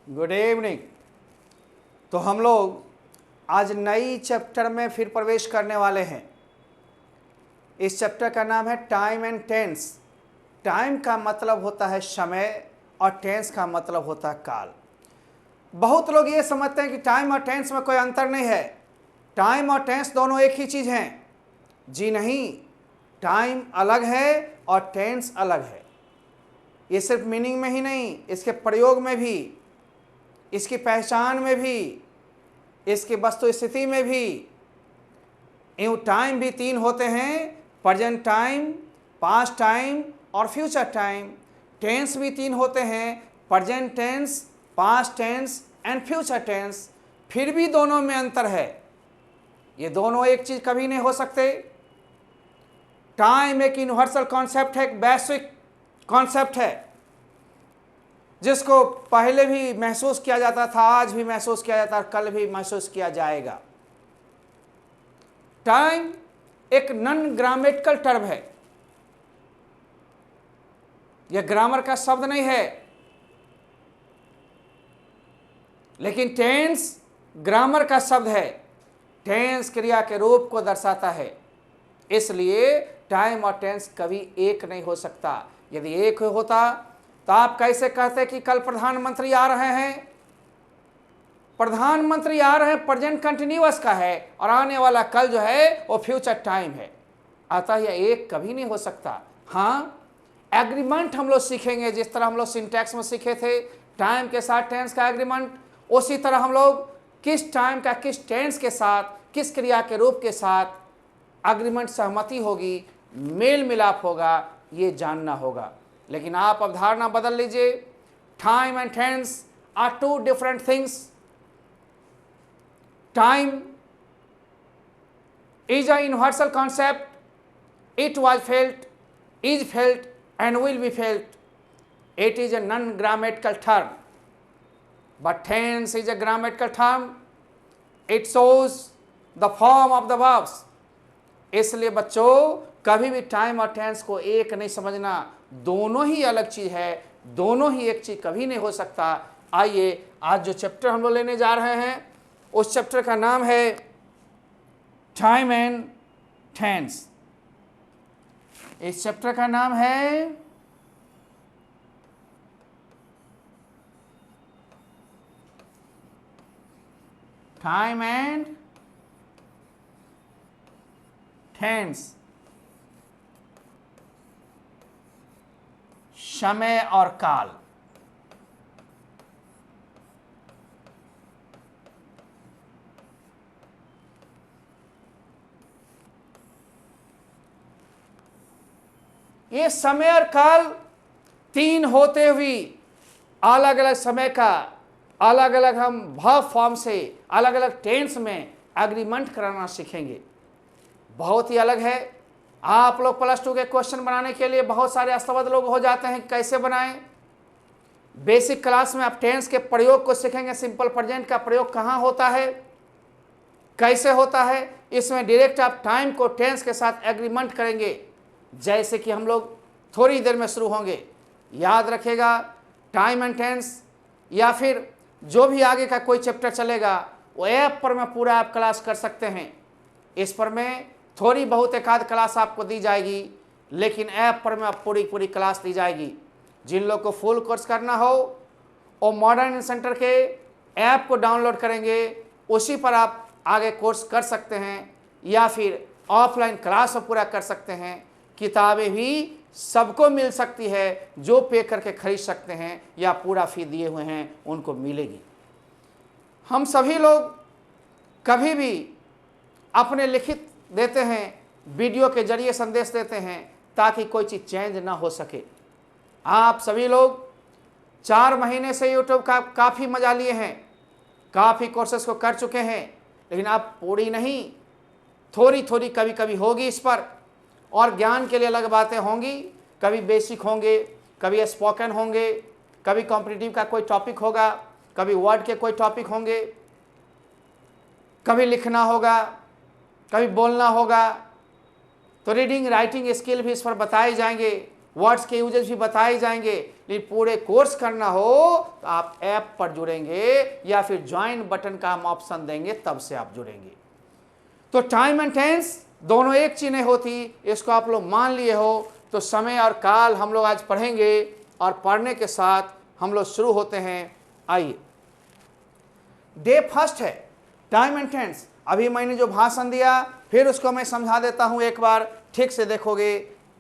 Good evening. तो हम लोग आज नई चैप्टर में फिर प्रवेश करने वाले हैं। इस चैप्टर का नाम है टाइम एंड टेंस। टाइम का मतलब होता है समय और टेंस का मतलब होता है काल। बहुत लोग ये समझते हैं कि टाइम और टेंस में कोई अंतर नहीं है, टाइम और टेंस दोनों एक ही चीज़ हैं। जी नहीं, टाइम अलग है और टेंस अलग है। ये सिर्फ मीनिंग में ही नहीं, इसके प्रयोग में भी, इसकी पहचान में भी, इसकी वस्तु स्थिति में भी। यूँ टाइम भी तीन होते हैं, प्रेजेंट टाइम, पास्ट टाइम और फ्यूचर टाइम। टेंस भी तीन होते हैं, present tense, past tense and future tense. फिर भी दोनों में अंतर है, ये दोनों एक चीज़ कभी नहीं हो सकते। टाइम एक यूनिवर्सल कॉन्सेप्ट है, एक वैश्विक कॉन्सेप्ट है, जिसको पहले भी महसूस किया जाता था, आज भी महसूस किया जाता है, कल भी महसूस किया जाएगा। टाइम एक नॉन ग्रामेटिकल टर्म है, यह ग्रामर का शब्द नहीं है, लेकिन टेंस ग्रामर का शब्द है। टेंस क्रिया के रूप को दर्शाता है, इसलिए टाइम और टेंस कभी एक नहीं हो सकता। यदि एक होता तो आप कैसे कहते कि कल प्रधानमंत्री आ रहे हैं? प्रधानमंत्री आ रहे हैं प्रेजेंट कंटिन्यूअस का है, और आने वाला कल जो है वो फ्यूचर टाइम है। अतः यह एक कभी नहीं हो सकता। हाँ, एग्रीमेंट हम लोग सीखेंगे, जिस तरह हम लोग सिंटैक्स में सीखे थे टाइम के साथ टेंस का एग्रीमेंट, उसी तरह हम लोग किस टाइम का किस टेंस के साथ, किस क्रिया के रूप के साथ एग्रीमेंट, सहमति होगी, मेल मिलाप होगा, ये जानना होगा। लेकिन आप अवधारणा बदल लीजिए। Time and tense are two different things. Time is a universal concept. It was felt, is felt and will be felt. It is a non-grammatical term. But tense is a grammatical term. It shows the form of the verbs. इसलिए बच्चों कभी भी time और tense को एक नहीं समझना, दोनों ही अलग चीज़ है, दोनों ही एक चीज़ कभी नहीं हो सकता। आइए आज जो चैप्टर हम लोग लेने जा रहे हैं, उस चैप्टर का नाम है टाइम एंड टेंस। इस चैप्टर का नाम है टाइम एंड टेंस, समय और काल। ये समय और काल तीन होते हुए अलग अलग समय का, अलग अलग हम वर्ब फॉर्म से, अलग अलग टेंस में एग्रीमेंट कराना सीखेंगे। बहुत ही अलग है। आप लोग प्लस टू के क्वेश्चन बनाने के लिए बहुत सारे अस्तबद्ध लोग हो जाते हैं, कैसे बनाएं। बेसिक क्लास में आप टेंस के प्रयोग को सीखेंगे, सिंपल प्रेजेंट का प्रयोग कहाँ होता है, कैसे होता है। इसमें डायरेक्ट आप टाइम को टेंस के साथ एग्रीमेंट करेंगे, जैसे कि हम लोग थोड़ी देर में शुरू होंगे। याद रखिएगा, टाइम एंड टेंस या फिर जो भी आगे का कोई चैप्टर चलेगा वो ऐप पर मैं पूरा आप क्लास कर सकते हैं। इस पर मैं थोड़ी बहुत एक आध क्लास आपको दी जाएगी, लेकिन ऐप पर मैं पूरी क्लास दी जाएगी। जिन लोग को फुल कोर्स करना हो वो मॉडर्न सेंटर के ऐप को डाउनलोड करेंगे, उसी पर आप आगे कोर्स कर सकते हैं, या फिर ऑफलाइन क्लास पूरा कर सकते हैं। किताबें भी सबको मिल सकती है, जो पे करके खरीद सकते हैं या पूरा फी दिए हुए हैं उनको मिलेगी। हम सभी लोग कभी भी अपने लिखित देते हैं, वीडियो के जरिए संदेश देते हैं, ताकि कोई चीज़ चेंज ना हो सके। आप सभी लोग 4 महीने से यूट्यूब का काफ़ी मजा लिए हैं, काफ़ी कोर्सेस को कर चुके हैं, लेकिन आप पूरी नहीं, थोड़ी थोड़ी कभी कभी होगी इस पर, और ज्ञान के लिए अलग बातें होंगी। कभी बेसिक होंगे, कभी स्पोकन होंगे, कभी कॉम्पिटिटिव का कोई टॉपिक होगा, कभी वर्ड के कोई टॉपिक होंगे, कभी लिखना होगा, कभी बोलना होगा। तो रीडिंग राइटिंग स्किल भी इस पर बताए जाएंगे। वर्ड्स के यूजेस भी बताए जाएंगे। लेकिन पूरे कोर्स करना हो तो आप ऐप पर जुड़ेंगे या फिर ज्वाइन बटन का हम ऑप्शन देंगे, तब से आप जुड़ेंगे। तो टाइम एंड टेंस दोनों एक चीज नहीं होती, इसको आप लोग मान लिए हो। तो समय और काल हम लोग आज पढ़ेंगे और पढ़ने के साथ हम लोग शुरू होते हैं। आइए, डे फर्स्ट है टाइम एंड टेंस। अभी मैंने जो भाषण दिया फिर उसको मैं समझा देता हूं, एक बार ठीक से देखोगे।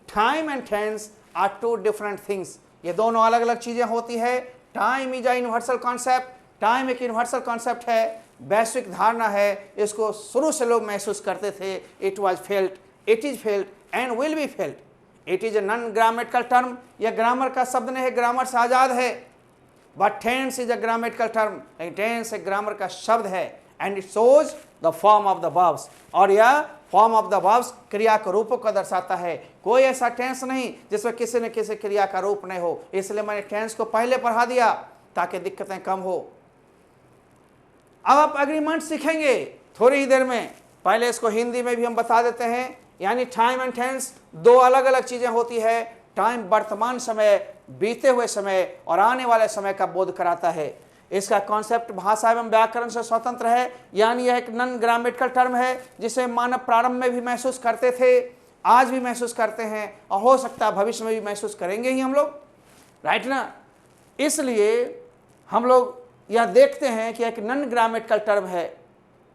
Time and tense are two different things, ये दोनों अलग अलग चीजें होती है। Time is a universal concept, time एक यूनिवर्सल कॉन्सेप्ट है, वैश्विक धारणा है। इसको शुरू से लोग महसूस करते थे। It was felt, it is felt and will be felt. It is a non grammatical term, यह ग्रामर का शब्द नहीं है, ग्रामर से आजाद है। But tense is a grammatical term, tense एक ग्रामर का शब्द है। And it shows the form of the verbs, और यह फॉर्म ऑफ द वर्ब्स क्रिया के रूपों को दर्शाता है। कोई ऐसा टेंस नहीं जिसमें किसी न किसी क्रिया का रूप नहीं हो। इसलिए मैंने टेंस को पहले पढ़ा दिया ताकि दिक्कतें कम हो। अब आप एग्रीमेंट सीखेंगे थोड़ी ही देर में। पहले इसको हिंदी में भी हम बता देते हैं। यानी टाइम एंड टेंस दो अलग अलग चीजें होती है। टाइम वर्तमान समय, बीते हुए समय और आने वाले समय का बोध कराता है। इसका कॉन्सेप्ट भाषा एवं व्याकरण से स्वतंत्र है, यानी यह एक नॉन ग्रामेटिकल टर्म है जिसे मानव प्रारंभ में भी महसूस करते थे, आज भी महसूस करते हैं और हो सकता है भविष्य में भी महसूस करेंगे ही हम लोग, राइट ना। इसलिए हम लोग यह देखते हैं कि एक नॉन ग्रामेटिकल टर्म है,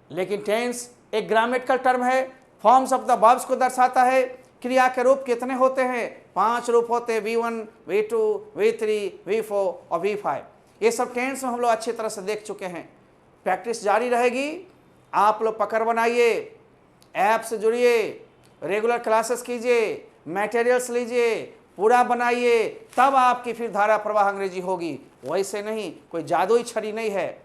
लेकिन टेंस एक ग्रामेटिकल टर्म है। फॉर्म्स ऑफ द वर्ब्स को दर्शाता है। क्रिया के रूप कितने होते हैं? 5 रूप होते हैं, V1, V2, V3, V4 और V5। ये सब टेंस में हम लोग अच्छी तरह से देख चुके हैं। प्रैक्टिस जारी रहेगी। आप लोग पकड़ बनाइए, ऐप से जुड़िए, रेगुलर क्लासेस कीजिए, मटेरियल्स लीजिए, पूरा बनाइए, तब आपकी फिर धारा प्रवाह अंग्रेजी होगी। वैसे नहीं, कोई जादुई छड़ी नहीं है।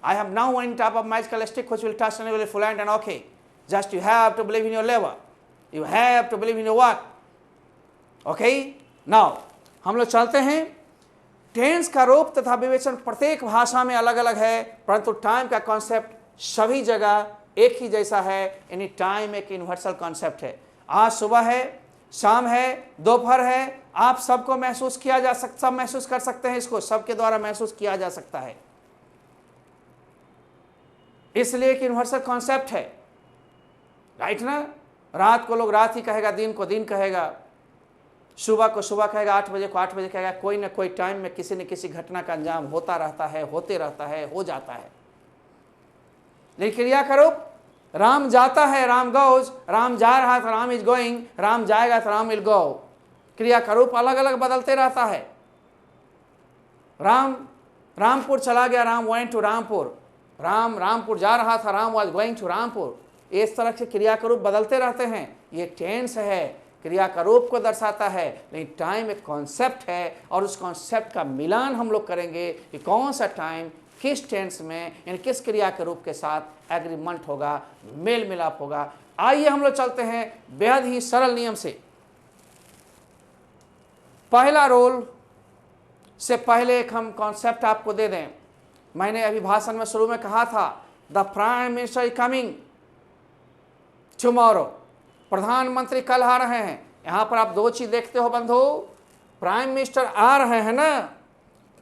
I have now one top of magical stick which will touch and will full and okay, just you have to believe in your लेवर, you have to believe in your work. Okay, now हम लोग चलते हैं। Tense का रूप तथा विवेचन प्रत्येक भाषा में अलग अलग है, परंतु टाइम का कॉन्सेप्ट सभी जगह एक ही जैसा है। यानी टाइम एक यूनिवर्सल कॉन्सेप्ट है। आज सुबह है, शाम है, दोपहर है, आप सबको महसूस किया जा सकता, सब महसूस कर सकते हैं, इसको सबके द्वारा महसूस किया जा सकता है। इसलिए एक यूनिवर्सल कॉन्सेप्ट है, राइट ना। रात को लोग रात ही कहेगा, दिन को दिन कहेगा, सुबह को सुबह कहेगा, 8 बजे को 8 बजे कहेगा। कोई ना कोई टाइम में किसी न किसी घटना का अंजाम होता रहता है, होते रहता है, हो जाता है। लेकिन क्रिया का रूप, राम जाता है, राम गोज, राम जा रहा था, राम इज गोइंग, राम जाएगा तो राम विल गो। क्रिया का रूप अलग अलग बदलते रहता है। राम रामपुर चला गया, राम वेंट टू रामपुर। राम रामपुर जा रहा था, Ram was going to Rampur. इस तरह से क्रिया का रूप बदलते रहते हैं। ये टेंस है, क्रिया का रूप को दर्शाता है। लेकिन टाइम एक कॉन्सेप्ट है और उस कॉन्सेप्ट का मिलान हम लोग करेंगे कि कौन सा टाइम किस टेंस में, यानी किस क्रिया के रूप के साथ एग्रीमेंट होगा, मेल मिलाप होगा। आइए हम लोग चलते हैं बेहद ही सरल नियम से। पहला रोल से पहले एक हम कॉन्सेप्ट आपको दे दें। मैंने अभी भाषण में शुरू में कहा था, the prime minister is coming tomorrow, प्रधानमंत्री कल आ रहे हैं। यहां पर आप दो चीज देखते हो बंधु, प्राइम मिनिस्टर आ रहे हैं ना,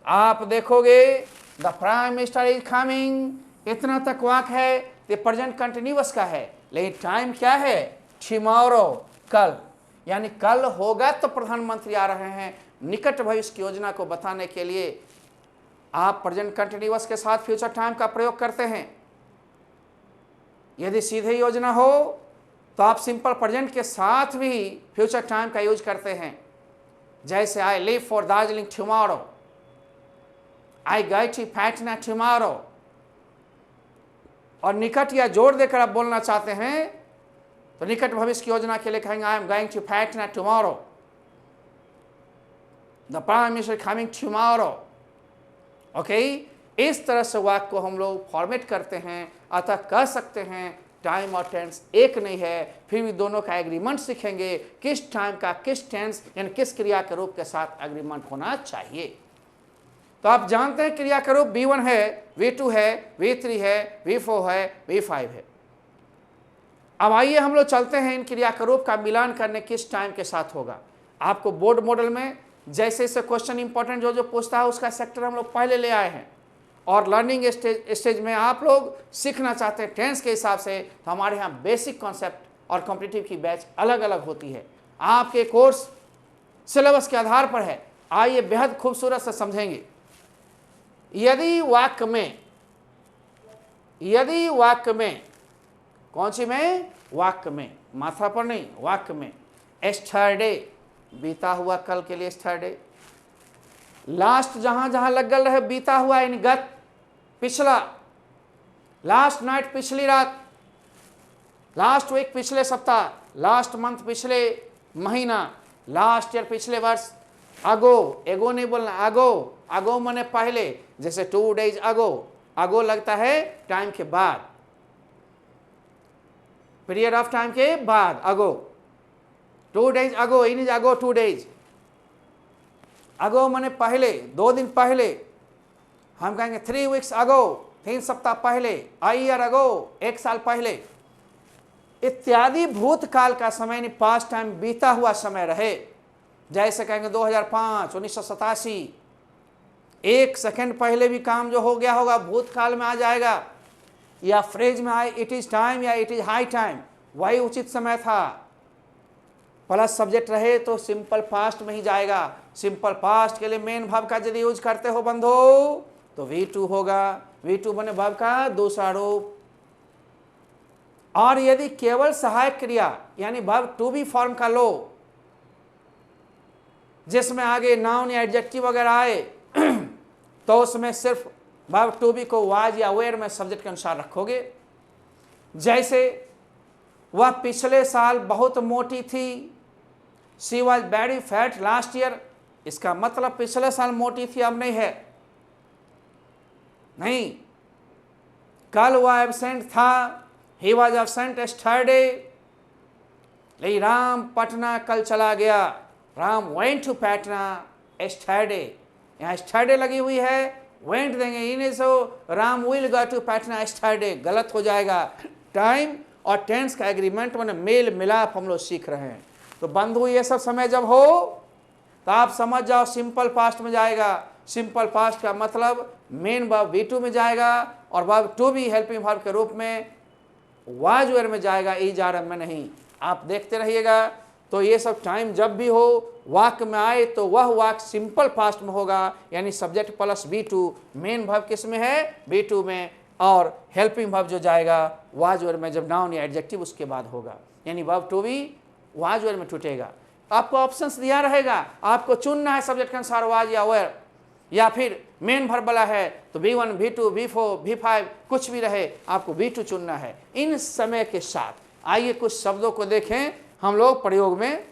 आप देखोगे the prime minister is coming, इतना तक वाक है, ये प्रेजेंट कंटिन्यूअस का है। लेकिन टाइम क्या है? टुमारो, कल, यानी कल होगा तो प्रधानमंत्री आ रहे हैं। निकट भविष्य की योजना को बताने के लिए आप प्रेजेंट कंटिन्यूअस के साथ फ्यूचर टाइम का प्रयोग करते हैं। यदि सीधे योजना हो तो आप सिंपल प्रेजेंट के साथ भी फ्यूचर टाइम का यूज करते हैं। जैसे I leave for Darjeeling tomorrow, I go to Patna tomorrow. और निकट या जोड़ देकर आप बोलना चाहते हैं तो निकट भविष्य की योजना के लिए कहेंगे I am going to Patna tomorrow, the prime minister coming tomorrow. Okay, इस तरह से वाक्य को हम लोग फॉर्मेट करते हैं। अतः कह सकते हैं टाइम और टेंस एक नहीं है, फिर भी दोनों का एग्रीमेंट सीखेंगे, किस टाइम का किस टेंस यानी किस क्रिया के रूप के साथ एग्रीमेंट होना चाहिए। तो आप जानते हैं क्रिया का रूप V1 है, V2 है, V3 है, V4 है, V5 है। अब आइए हम लोग चलते हैं इन क्रिया का रूप का मिलान करने किस टाइम के साथ होगा। आपको बोर्ड मॉडल में जैसे जैसे क्वेश्चन इंपॉर्टेंट जो जो पूछता है उसका सेक्टर हम लोग पहले ले आए हैं। और लर्निंग स्टेज में आप लोग सीखना चाहते हैं टेंस के हिसाब से, तो हमारे यहाँ बेसिक कॉन्सेप्ट और कॉम्पिटिटिव की बैच अलग अलग होती है। आपके कोर्स सिलेबस के आधार पर है। आइए बेहद खूबसूरत से समझेंगे। यदि वाक्य में कौन सी में, वाक्य में, माथा पर नहीं, वाक्य में एस्टरडे बीता हुआ कल के लिए एस्टरडे, लास्ट जहां जहां लगल रहे बीता हुआ इन गत पिछला, लास्ट नाइट पिछली रात, लास्ट वीक पिछले सप्ताह, लास्ट मंथ पिछले महीना, लास्ट ईयर पिछले वर्ष, अगो, एगो नहीं बोलना, अगो, अगो माने पहले, जैसे 2 days अगो, अगो लगता है टाइम के बाद, पीरियड ऑफ टाइम के बाद, अगो, 2 days ago, in is ago 2 days, अगो माने पहले, 2 दिन पहले, हम कहेंगे 3 weeks अगो, 3 सप्ताह पहले, a year अगो, 1 साल पहले इत्यादि। भूतकाल का समय यानी पास्ट टाइम, बीता हुआ समय रहे, जैसे कहेंगे 2005, 1987, 1 सेकेंड पहले भी काम जो हो गया होगा भूतकाल में आ जाएगा, या फ्रेज में आए इट इज टाइम या इट इज हाई टाइम, वही उचित समय था। प्लस सब्जेक्ट रहे तो सिंपल पास्ट में ही जाएगा। सिंपल पास्ट के लिए मेन वर्ब का यदि यूज करते हो बंधु तो V2 होगा। V2 बने वर्ब का दूसरा रूप। और यदि केवल सहायक क्रिया यानी वर्ब टू बी फॉर्म का लो, जिसमें आगे नाउन या एडजेक्टिव वगैरह आए तो उसमें सिर्फ वर्ब टू बी को वाज या वेयर में सब्जेक्ट के अनुसार रखोगे। जैसे वह पिछले साल बहुत मोटी थी, she was very fat last year, इसका मतलब पिछले साल मोटी थी अब नहीं है, नहीं। कल वह एब्सेंट था, ही वॉज एब्सेंट एस्टरडे। लेकिन राम पटना कल चला गया, Ram went to Patna yesterday, यहाँ एस्टरडे लगी हुई है, वेंट देंगे इन्हें, so Ram will go to Patna yesterday, गलत हो जाएगा। टाइम और टेंस का एग्रीमेंट में मेल मिलाप हम लोग सीख रहे हैं। तो बंधु ये सब समय जब हो तो आप समझ जाओ सिंपल पास्ट में जाएगा। सिंपल पास्ट का मतलब मेन वर्ब V2 में जाएगा और verb to be helping verb के रूप में वाज वेयर में जाएगा, इज आर में नहीं। आप देखते रहिएगा। तो ये सब टाइम जब भी हो वाक्य में आए तो वह वाक्य सिंपल पास्ट में होगा, यानी subject plus V2, main verb किस में है, V2 में, और हेल्पिंग वर्ब जो जाएगा वाज वेयर में, जब नाउन या एडजेक्टिव उसके बाद होगा, यानी verb to be was were में टूटेगा। आपको ऑप्शंस दिया रहेगा, आपको चुनना है सब्जेक्ट के अनुसार वाज या वेयर, या फिर मेन वर्ब वाला है तो V1, V2, V4, V5 कुछ भी रहे, आपको V2 चुनना है इन समय के साथ। आइए कुछ शब्दों को देखें हम लोग प्रयोग में।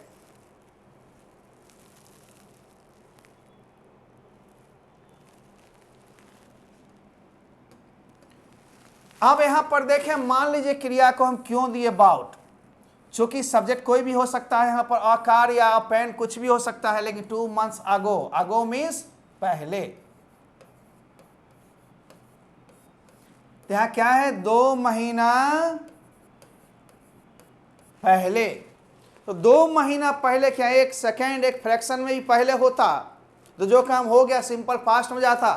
अब यहां पर देखें, मान लीजिए क्रिया को हम क्यों दिए अबाउट, चूंकि सब्जेक्ट कोई भी हो सकता है, यहां पर आकार या अपेन कुछ भी हो सकता है, लेकिन 2 months अगो, अगो मीन्स पहले, यहां क्या है, 2 महीना पहले। तो 2 महीना पहले क्या, 1 सेकेंड, एक फ्रैक्शन में भी पहले होता तो जो काम हो गया सिंपल पास्ट में जाता।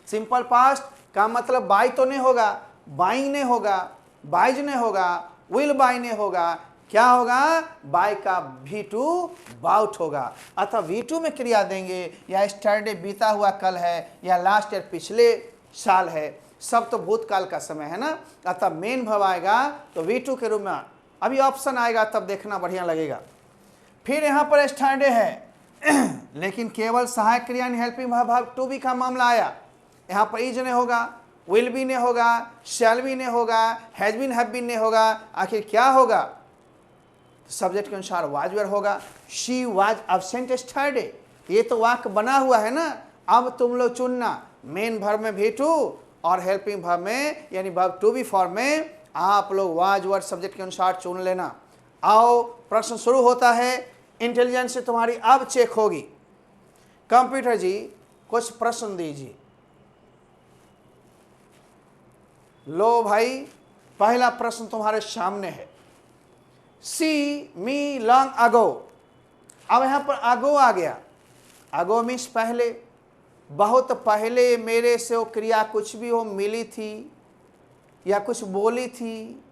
सिंपल पास्ट का मतलब बाई तो नहीं होगा, बाइंग नहीं होगा, बाइज नहीं होगा, विल बाई नहीं होगा, क्या होगा, बाय का V2 बाउट होगा। अतः V2 में क्रिया देंगे, या एस्टरडे बीता हुआ कल है, या लास्ट ईयर पिछले साल है, सब तो भूतकाल का समय है ना। अतः मेन वर्ब आएगा तो V2 के रूप में। अभी ऑप्शन आएगा तब देखना बढ़िया लगेगा। फिर यहाँ पर एस्टरडे है लेकिन केवल सहायक क्रिया हेल्पिंग वर्ब टू बी का मामला आया। यहाँ पर इज नहीं होगा, विल भी नहीं होगा, शैल भी नहीं होगा, हैज बीन हैव बीन नहीं होगा, आखिर क्या होगा, सब्जेक्ट के अनुसार वाज वेयर होगा। शी वाज एब्सेंट एस्टरडे, ये तो वाक्य बना हुआ है ना। अब तुम लोग चुनना, मेन वर्ब में V2 और हेल्पिंग वर्ब में यानी वर्ब टू बी फॉर्म में आप लोग वाज वर्ड सब्जेक्ट के अनुसार चुन लेना। आओ प्रश्न शुरू होता है। इंटेलिजेंस से तुम्हारी अब चेक होगी। कंप्यूटर जी कुछ प्रश्न दीजिए। लो भाई, पहला प्रश्न तुम्हारे सामने है। सी मी लॉन्ग अगो, अब यहां पर अगो आ गया। अगो मीन्स पहले, बहुत पहले मेरे से वो क्रिया कुछ भी हो मिली थी या कुछ बोली थी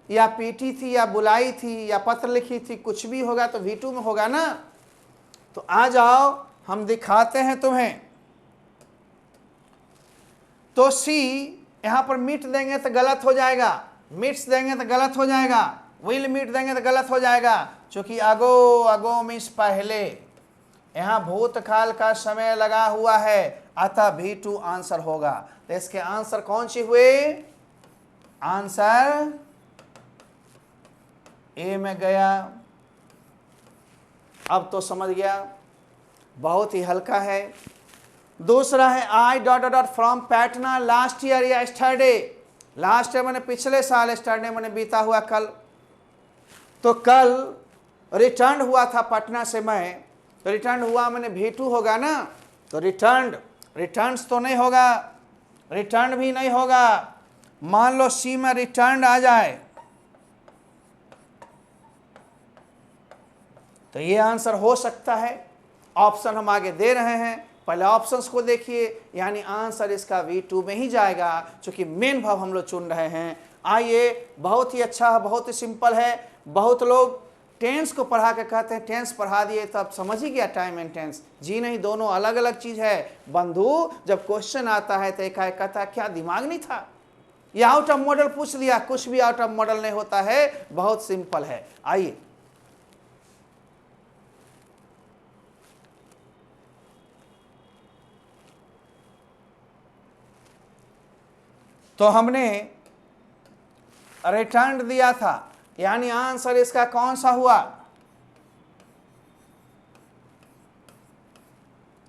या पीटी थी या बुलाई थी या पत्र लिखी थी, कुछ भी होगा तो V2 में होगा ना। तो आ जाओ हम दिखाते हैं तुम्हें। तो C यहां पर मीट देंगे तो गलत हो जाएगा, मीट्स देंगे तो गलत हो जाएगा, विल मीट देंगे तो गलत हो जाएगा, क्योंकि अगो, अगो मीन्स पहले, यहां भूतकाल का समय लगा हुआ है, अतः V2 आंसर होगा। तो इसके आंसर कौन से हुए? आंसर ए में गया। अब तो समझ गया, बहुत ही हल्का है। दूसरा है I dot dot from Patna last year या स्टरडे। लास्ट ईयर मैंने पिछले साल, स्टरडे मैंने बीता हुआ कल। तो कल रिटर्न हुआ था पटना से मैं, तो रिटर्न हुआ मैंने V2 होगा ना। तो रिटर्न्स तो नहीं होगा, रिटर्न भी नहीं होगा। मान लो C में रिटर्न आ जाए तो ये आंसर हो सकता है। ऑप्शन हम आगे दे रहे हैं, पहले ऑप्शंस को देखिए, यानी आंसर इसका V2 में ही जाएगा, क्योंकि मेन भाव हम लोग चुन रहे हैं। आइए, बहुत ही अच्छा है, बहुत ही सिंपल है। बहुत लोग टेंस को पढ़ा के कहते हैं टेंस पढ़ा दिए तो अब समझ ही गया टाइम एंड टेंस। जी नहीं, दोनों अलग अलग चीज है बंधु। जब क्वेश्चन आता है तो एक कहता है क्या दिमाग नहीं था, ये आउट ऑफ मॉडल पूछ दिया। कुछ भी आउट ऑफ मॉडल नहीं होता है, बहुत सिंपल है। आइए, तो हमने रिटर्न दिया था, यानी आंसर इसका कौन सा हुआ?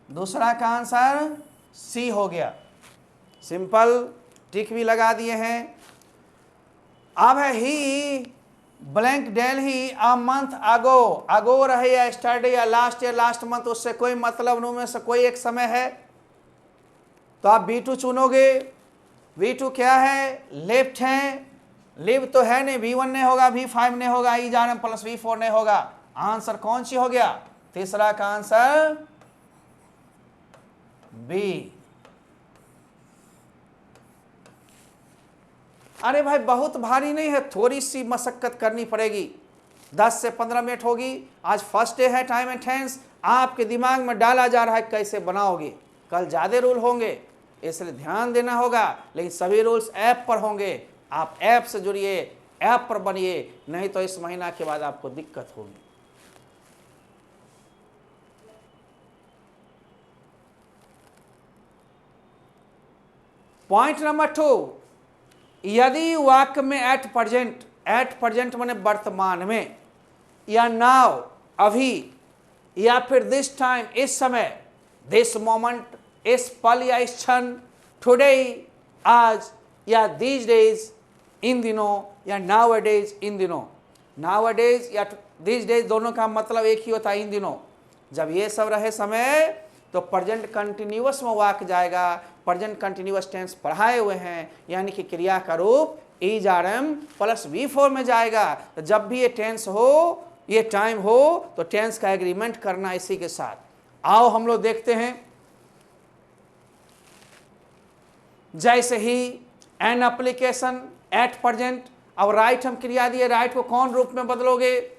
दूसरा का आंसर सी हो गया। सिंपल, टिक भी लगा दिए हैं। अब है ही blank Delhi a month ago. Ago रहे या स्टरडे या लास्ट ईयर लास्ट मंथ, उससे कोई मतलब नहीं, में से कोई एक समय है। तो आप V2 चुनोगे। V2 क्या है? लेफ्ट है, लिव तो है नहीं, V1 नहीं होगा, V5 नहीं होगा, ई जा रहे प्लस V4 नहीं होगा। आंसर कौन सी हो गया? तीसरा का आंसर बी। अरे भाई बहुत भारी नहीं है, थोड़ी सी मशक्कत करनी पड़ेगी। 10 से 15 मिनट होगी। आज फर्स्ट डे है टाइम एंड टेंस, आपके दिमाग में डाला जा रहा है कैसे बनाओगे। कल ज़्यादा रूल होंगे, इसलिए ध्यान देना होगा, लेकिन सभी रूल्स ऐप पर होंगे। आप ऐप से जुड़िए, ऐप पर बनिए, नहीं तो इस महीना के बाद आपको दिक्कत होगी। पॉइंट नंबर 2, यदि वाक्य में एट प्रेजेंट माने वर्तमान में, या नाउ अभी, या फिर दिस टाइम इस समय, दिस मोमेंट इस पल या इस क्षण, टुडे आज, या दीज डेज इन दिनों, या नाउ डेज इन दिनों। नाउ डेज या दीज डेज दोनों का मतलब एक ही होता है, इन दिनों। जब ये सब रहे समय तो प्रेजेंट कंटिन्यूअस में वाक्य जाएगा। प्रेजेंट कंटिन्यूअस टेंस पढ़ाए हुए हैं, यानी कि क्रिया का रूप is are am plus V4 में जाएगा। तो जब भी ये टेंस हो, ये टाइम हो, तो टेंस का एग्रीमेंट करना इसी के साथ। आओ हम लोग देखते हैं। जैसे ही एन एप्लीकेशन एट प्रेजेंट, अब राइट हम क्रिया दिए, राइट को कौन रूप में बदलोगे?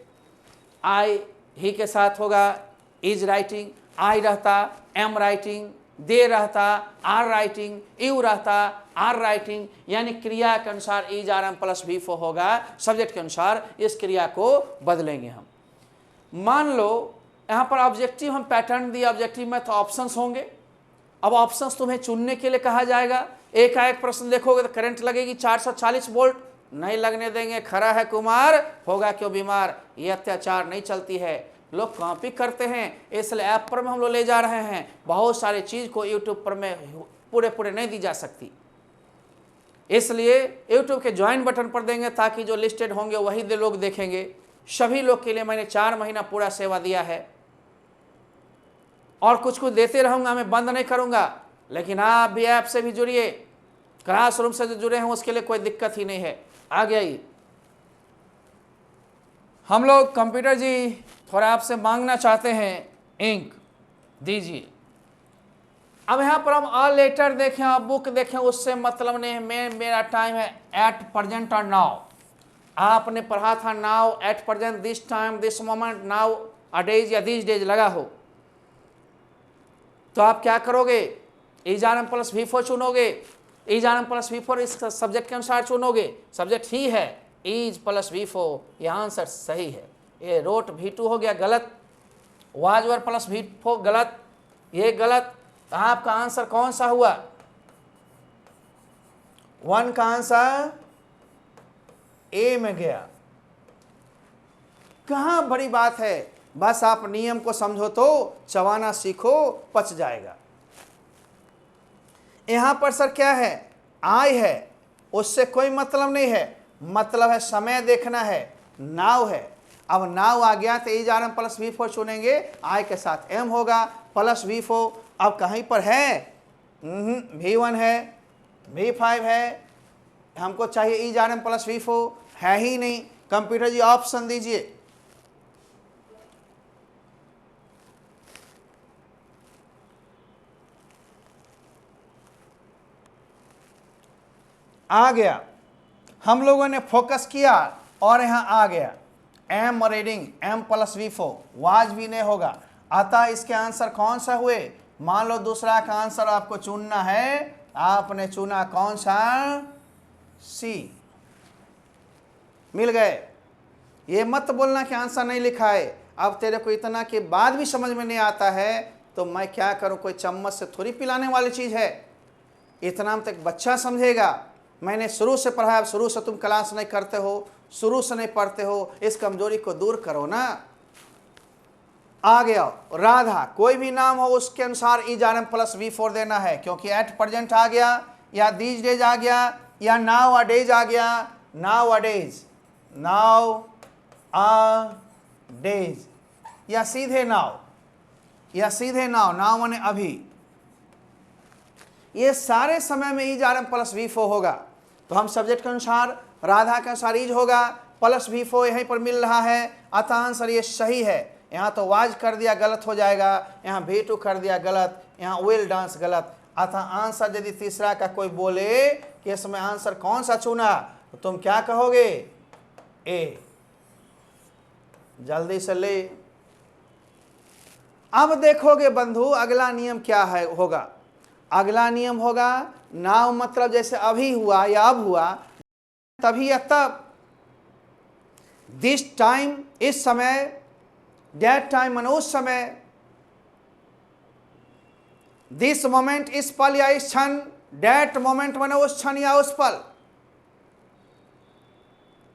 आई ही के साथ होगा, इज राइटिंग, आई रहता एम राइटिंग, दे रहता आर राइटिंग, यू रहता आर राइटिंग, यानी क्रिया के अनुसार is are am plus V4 होगा। सब्जेक्ट के अनुसार इस क्रिया को बदलेंगे हम। मान लो यहाँ पर ऑब्जेक्टिव हम पैटर्न दिए, ऑब्जेक्टिव में तो ऑप्शंस होंगे। अब ऑप्शंस तुम्हें चुनने के लिए कहा जाएगा। एक प्रश्न देखोगे तो करंट लगेगी 440 वोल्ट, नहीं लगने देंगे। खरा है कुमार, होगा क्यों बीमार। ये अत्याचार नहीं चलती है, लोग कॉपी करते हैं, इसलिए ऐप पर में हम लोग ले जा रहे हैं। बहुत सारी चीज़ को यूट्यूब पर में पूरे नहीं दी जा सकती, इसलिए यूट्यूब के ज्वाइन बटन पर देंगे, ताकि जो लिस्टेड होंगे वही लोग देखेंगे। सभी लोग के लिए मैंने 4 महीना पूरा सेवा दिया है, और कुछ देते रहूँगा, मैं बंद नहीं करूँगा। लेकिन आप भी ऐप से भी जुड़िए, क्लासरूम से जो जुड़े हैं उसके लिए कोई दिक्कत ही नहीं है। आ गया ही हम लोग कंप्यूटर जी थोड़ा आपसे मांगना चाहते हैं, इंक दीजिए। अब यहाँ पर हम ऑल लेटर देखें और बुक देखें, उससे मतलब नहीं है। मेरा टाइम है एट प्रेजेंट और नाउ। आपने पढ़ा था now, at present, this time, this moment, nowadays या दिस डेज लगा हो, तो आप क्या करोगे? Is are am plus V4 चुनोगे। Is are am plus V4 इस सब्जेक्ट के अनुसार चुनोगे। सब्जेक्ट ही है इज प्लस V4, यह आंसर सही है। ये रोट V2 हो गया गलत, वाज वर प्लस V4 गलत, ये गलत। तो आपका आंसर कौन सा हुआ? 1 का आंसर ए में गया। कहां बड़ी बात है, बस आप नियम को समझो तो चबाना सीखो, पच जाएगा। यहां पर सर क्या है? आई है, उससे कोई मतलब नहीं है, मतलब है समय देखना है। नाउ है, अब नाउ आ गया तो is are am plus V4 चुनेंगे, आई के साथ एम होगा प्लस V4। अब कहीं पर है V1 है, V5 है, हमको चाहिए is are am plus V4, है ही नहीं। कंप्यूटर जी ऑप्शन दीजिए। आ गया, हम लोगों ने फोकस किया और यहां आ गया am reading, am plus V4 was भी नहीं होगा। अतः इसके आंसर कौन सा हुए? मान लो दूसरा का आंसर आपको चुनना है, आपने चुना कौन सा? सी। मिल गए। ये मत बोलना कि आंसर नहीं लिखा है। अब तेरे को इतना के बाद भी समझ में नहीं आता है तो मैं क्या करूं? कोई चम्मच से थोड़ी पिलाने वाली चीज है, इतना तक बच्चा समझेगा। मैंने शुरू से पढ़ाया, शुरू से तुम क्लास नहीं करते हो, शुरू से नहीं पढ़ते हो, इस कमजोरी को दूर करो ना। आ गया राधा, कोई भी नाम हो उसके अनुसार is are am plus V4 देना है, क्योंकि एट प्रेजेंट आ गया या दीज डेज आ गया या नाउ अ डेज आ गया। नाउ अ डेज, नाउ अ डेज, या सीधे नाउ, या सीधे नाउ, नाउ माने अभी। ये सारे समय में is are am plus V4 होगा। तो हम सब्जेक्ट के अनुसार, राधा के अनुसार इज होगा, प्लस V4 यहीं पर मिल रहा है, अतः आंसर ये सही है। यहाँ तो वाज कर दिया गलत हो जाएगा, यहाँ V2 कर दिया गलत, यहाँ विल डांस गलत। अतः आंसर यदि तीसरा का कोई बोले कि इसमें आंसर कौन सा चुना, तो तुम क्या कहोगे? ए। जल्दी से ले। अब देखोगे बंधु अगला नियम क्या है होगा। अगला नियम होगा नाउ मतलब जैसे अभी हुआ या अब हुआ, तभी या तब। दिस टाइम इस समय, दैट टाइम माने उस समय, दिस मोमेंट इस पल या इस क्षण, दैट मोमेंट माने उस क्षण या उस पल।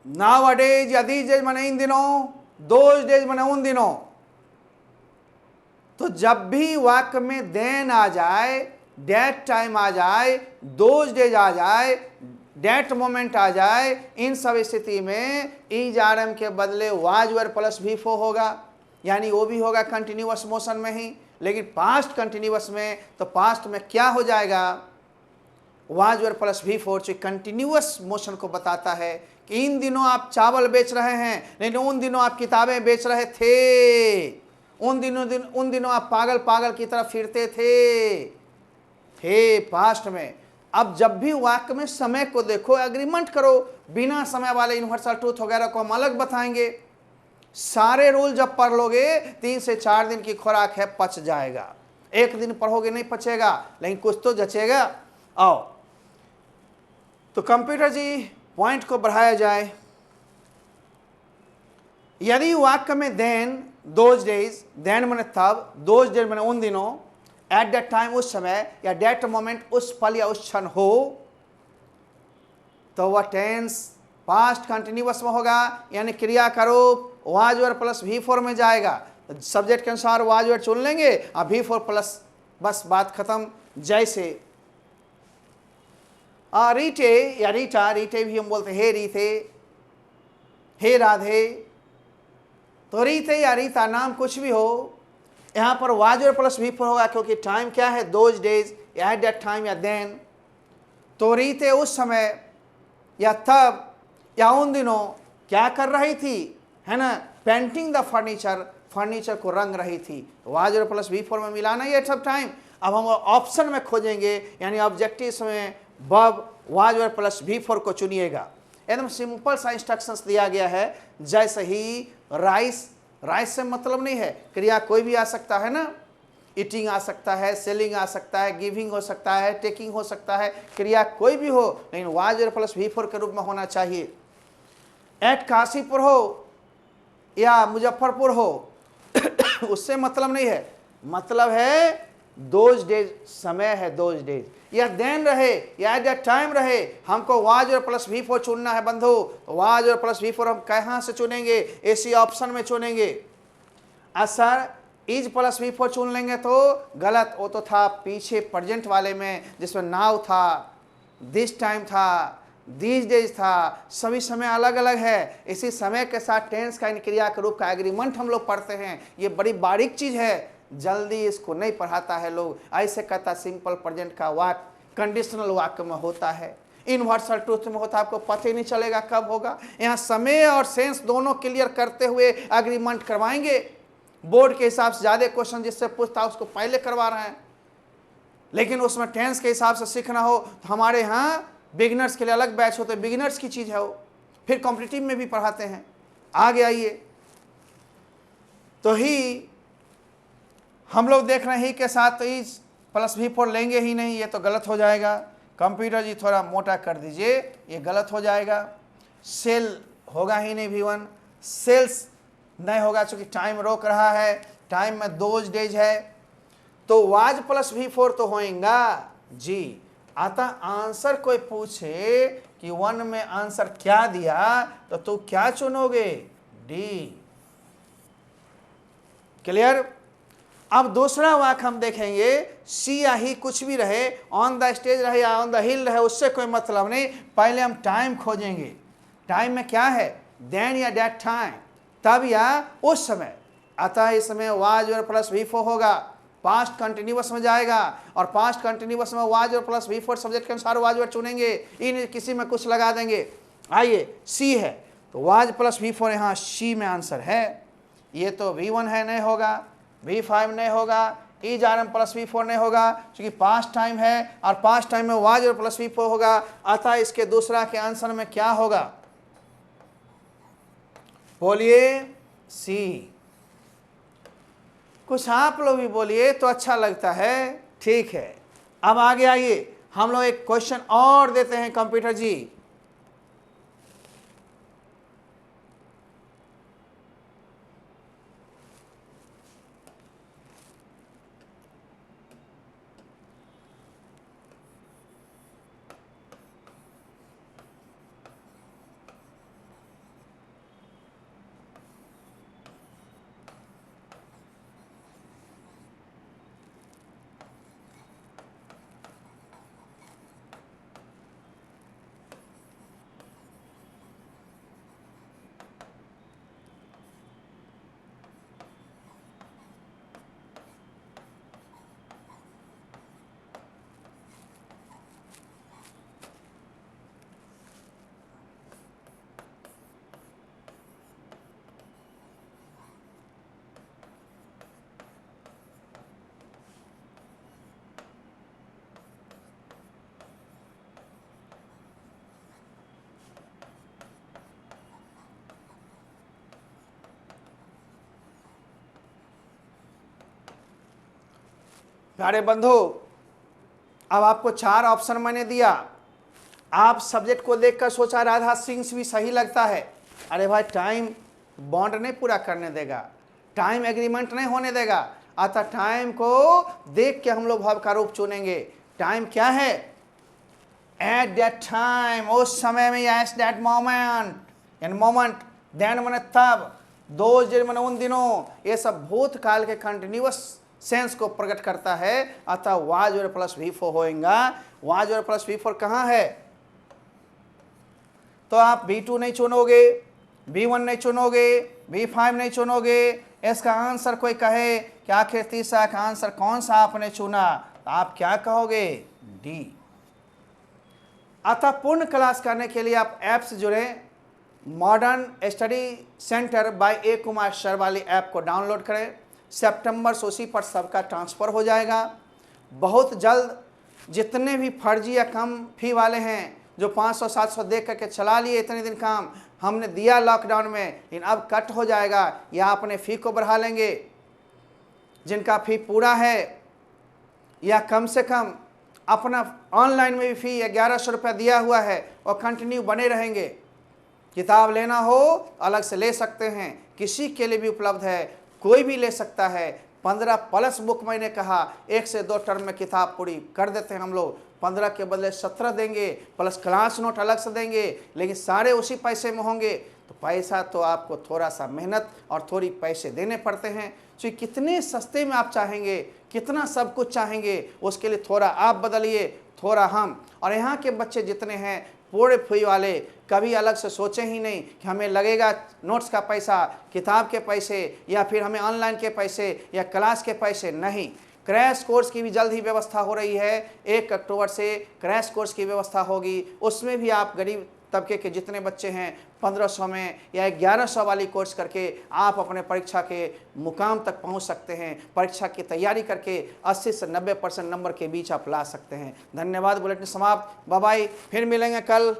नाउ अ डेज या दीज डेज माने इन दिनों, दोज डेज माने उन दिनों। तो जब भी वाक्य में देन आ जाए, दैट टाइम आ जाए, दोज डेज आ जाए, दैट मोमेंट आ जाए, इन सब स्थिति में इज आर एम के बदले वाज वर प्लस V4 होगा, यानी वो भी होगा कंटिन्यूअस मोशन में ही। लेकिन पास्ट कंटिन्यूअस में, तो पास्ट में क्या हो जाएगा? वाज वर प्लस V4 जो कंटिन्यूअस मोशन को बताता है कि इन दिनों आप चावल बेच रहे हैं, लेकिन उन दिनों आप किताबें बेच रहे थे, उन दिनों आप पागल की तरह फिरते थे पास्ट में। अब जब भी वाक्य में समय को देखो, एग्रीमेंट करो। बिना समय वाले यूनिवर्सल ट्रूथ वगैरह को हम अलग बताएंगे। सारे रूल जब पढ़ लोगे, 3 से 4 दिन की खुराक है, पच जाएगा। एक दिन पढ़ोगे नहीं पचेगा, लेकिन कुछ तो जचेगा। आओ तो कंप्यूटर जी पॉइंट को बढ़ाया जाए। यदि वाक्य में देन, दोज डेज, देन माने तब, दोज डेज माने उन दिनों, एट दैट टाइम उस समय, या दैट मोमेंट उस पल या उस क्षण हो, तो वह टेंस पास्ट कंटिन्यूअस में होगा, यानी क्रिया का रूप वाज वर प्लस V4 में जाएगा। सब्जेक्ट के अनुसार वाज वर चुन लेंगे और V4 प्लस, बस बात खत्म। जैसे रीटे या रीटा, रीटे भी हम बोलते हे रीते, हे राधे। तो रीते या रीता नाम कुछ भी हो, यहाँ पर वाज वर प्लस V4 होगा, क्योंकि टाइम क्या है? Those days, at that time या देन। तो रीते उस समय या तब या उन दिनों क्या कर रही थी, है ना? पेंटिंग द फर्नीचर, फर्नीचर को रंग रही थी। वाज वर्ब प्लस V4 में मिलाना ये सब टाइम। अब हम ऑप्शन में खोजेंगे, यानी ऑब्जेक्टिव्स में verb was verb plus V4 को चुनिएगा। एकदम सिंपल सा इंस्ट्रक्शंस दिया गया है। जैसे ही राइस, राइस से मतलब नहीं है, क्रिया कोई भी आ सकता है ना, ईटिंग आ सकता है, सेलिंग आ सकता है, गिविंग हो सकता है, टेकिंग हो सकता है, क्रिया कोई भी हो, लेकिन वाज वर्ब प्लस V4 के रूप में होना चाहिए। एट काशीपुर हो या मुजफ्फरपुर हो उससे मतलब नहीं है, मतलब है दोज डेज, समय है दोज डेज, या देन रहे या एट दैट टाइम रहे, हमको वाज वर्ब प्लस V4 चुनना है बंधु। वाज वर्ब प्लस V4 हम कहाँ से चुनेंगे? इसी ऑप्शन में चुनेंगे। सर इज प्लस V4 चुन लेंगे तो गलत, वो तो था पीछे प्रेजेंट वाले में, जिसमें नाउ था, दिस टाइम था, दीज डेज था, सभी समय अलग अलग है। इसी समय के साथ टेंस का इन क्रिया के रूप का एग्रीमेंट हम लोग पढ़ते हैं। ये बड़ी बारीक चीज है, जल्दी इसको नहीं पढ़ाता है लोग। ऐसे कहता सिंपल प्रेजेंट का वाक्य कंडीशनल वाक्य में होता है, यूनिवर्सल ट्रूथ में होता है, आपको पता ही नहीं चलेगा कब होगा। यहाँ समय और सेंस दोनों क्लियर करते हुए एग्रीमेंट करवाएंगे। बोर्ड के हिसाब से ज्यादा क्वेश्चन जिससे पूछता है उसको पहले करवा रहे हैं, लेकिन उसमें टेंस के हिसाब से सीखना हो तो हमारे यहाँ बिगिनर्स के लिए अलग बैच होते हैं, बिगिनर्स की चीज है वो, फिर कॉम्पिटिटिव में भी पढ़ाते हैं। आगे आइए, तो ही हम लोग देख रहे हैं ही के साथ तो इज प्लस V4 लेंगे ही नहीं, ये तो गलत हो जाएगा। कंप्यूटर जी थोड़ा मोटा कर दीजिए, ये गलत हो जाएगा। सेल होगा ही नहीं V1, सेल्स नहीं होगा चूंकि टाइम रोक रहा है, टाइम में दोज डेज है, तो वाज प्लस V4 तो होएगा जी। आता आंसर कोई पूछे कि 1 में आंसर क्या दिया तो तू क्या चुनोगे? डी। क्लियर? अब दूसरा वाक्य हम देखेंगे, सी या ही कुछ भी रहे, ऑन द स्टेज रहे या ऑन द हिल रहे, उससे कोई मतलब नहीं। पहले हम टाइम खोजेंगे। टाइम में क्या है? देन या दैट टाइम, तब या उस समय। अतः इस समय वाज वर्ब प्लस V4 होगा, पास्ट कंटिन्यूअस में जाएगा, और पास्ट कंटिन्यूअस में was verb plus V4 subject के अनुसार वाज वर्ब चुनेंगे, इन किसी में कुछ लगा देंगे। आइए, सी है तो वाज प्लस V4 यहाँ सी में आंसर है। ये तो V1 है, नहीं होगा, V5 नहीं होगा, इज RM प्लस V4 नहीं होगा क्योंकि पास्ट टाइम है, और पास्ट टाइम में वाज वर्ब प्लस V4 होगा। अतः इसके दूसरा के आंसर में क्या होगा? बोलिए सी। कुछ आप लोग भी बोलिए तो अच्छा लगता है। ठीक है, अब आगे आइए, हम लोग एक क्वेश्चन और देते हैं कंप्यूटर जी। प्यारे बंधु, अब आपको 4 ऑप्शन मैंने दिया। आप सब्जेक्ट को देखकर सोचा राधा सिंह भी सही लगता है। अरे भाई, टाइम बॉन्ड नहीं पूरा करने देगा, टाइम एग्रीमेंट नहीं होने देगा। अतः टाइम को देख के हम लोग भाव का रूप चुनेंगे। टाइम क्या है? एट दैट टाइम, उस समय में, या एट दैट मोमेंट, यानी मोमेंट, देन मैंने तब, दोज डेज मैंने उन दिनों, ये सब भूतकाल के कंटिन्यूअस सेंस को प्रकट करता है। अतः वाज वर्ब प्लस V4 होएगा। वाज वर्ब प्लस V4 कहाँ है? तो आप V2 नहीं चुनोगे, V1 नहीं चुनोगे, V5 नहीं चुनोगे। इसका आंसर कोई कहे कि आखिर तीसरा का आंसर कौन सा आपने चुना, तो आप क्या कहोगे? डी। अतः पूर्ण क्लास करने के लिए आप ऐप से जुड़े, मॉडर्न स्टडी सेंटर बाय ए कुमार सर वाली ऐप को डाउनलोड करें। सितंबर से उसी पर सबका ट्रांसफ़र हो जाएगा। बहुत जल्द जितने भी फर्जी या कम फी वाले हैं, जो 500-700 दे करके चला लिए इतने दिन काम हमने दिया लॉकडाउन में, लेकिन अब कट हो जाएगा या अपने फ़ी को बढ़ा लेंगे। जिनका फ़ी पूरा है या कम से कम अपना ऑनलाइन में भी फ़ी 1100 रुपये दिया हुआ है और कंटिन्यू बने रहेंगे। किताब लेना हो अलग से ले सकते हैं, किसी के लिए भी उपलब्ध है, कोई भी ले सकता है। 15+ बुक मैंने कहा 1 से 2 टर्म में किताब पूरी कर देते हैं हम लोग। 15 के बदले 17 देंगे, प्लस क्लास नोट अलग से देंगे, लेकिन सारे उसी पैसे में होंगे। तो पैसा तो आपको थोड़ा सा मेहनत और थोड़ी पैसे देने पड़ते हैं। तो कितने सस्ते में आप चाहेंगे, कितना सब कुछ चाहेंगे, उसके लिए थोड़ा आप बदलिए, थोड़ा हम। और यहाँ के बच्चे जितने हैं पूरे फी वाले कभी अलग से सोचे ही नहीं कि हमें लगेगा नोट्स का पैसा, किताब के पैसे, या फिर हमें ऑनलाइन के पैसे या क्लास के पैसे। नहीं, क्रैश कोर्स की भी जल्द ही व्यवस्था हो रही है। 1 अक्टूबर से क्रैश कोर्स की व्यवस्था होगी। उसमें भी आप गरीब तबके के जितने बच्चे हैं 1500 में या 1100 वाली कोर्स करके आप अपने परीक्षा के मुकाम तक पहुंच सकते हैं। परीक्षा की तैयारी करके 80 से 90% नंबर के बीच आप ला सकते हैं। धन्यवाद। बुलेटिन समाप्त। Bye bye. फिर मिलेंगे कल।